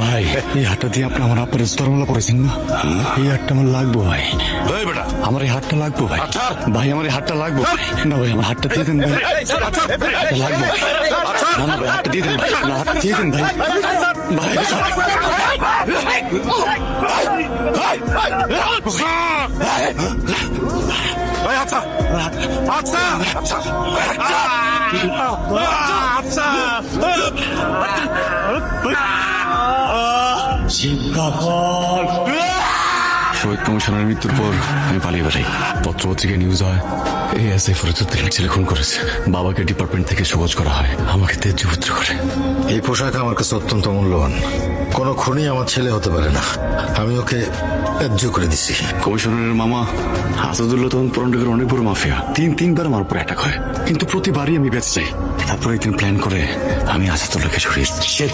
ভাই এই হাতটা দিয়ে আপনি আমার আপনার স্তরমালা করেছেন না, এই হাতটা আমার লাগবো ভাই। আমার এই হাতটা লাগবো ভাই। ভাই আমার এই হাতটা লাগবো না ভাই, আমার হাতটা দিয়ে দেন ভাই, লাগবো না না ভাই, হাতটা দিয়ে দেন ভাই, না হাতটা দিয়ে দেন ভাই। আচ্ছা আচ্ছা আচ্ছা আচ্ছা শহীদ কমিশনের মৃত্যুর পর আমি পালিয়ে বেড়াই। পত্রপত্রিকায় নিউজ হয় এএসআই ফরিদুদ্দিনের ছেলে খুন করেছে। বাবাকে ডিপার্টমেন্ট থেকে সবুজ করা হয়, আমাকে তেজ্যপুত্র করে। এই পোশাক আমার কাছে অত্যন্ত মূল্যবান। কোনো খুনি আমার ছেলে হতে পারে না, আমি ওকে ত্যায্য করে দিছি। কমিশনারের মামা আসাদুল্লাহ তখন পুরনগরের অনেক বড় মাফিয়া, তিনবার আমার উপর অ্যাটাক হয়, কিন্তু প্রতিবারই আমি বেঁচে যাই। তারপর একদিন প্ল্যান করে আমি আসাদুল্লাহকে সরিয়ে দিচ্ছি।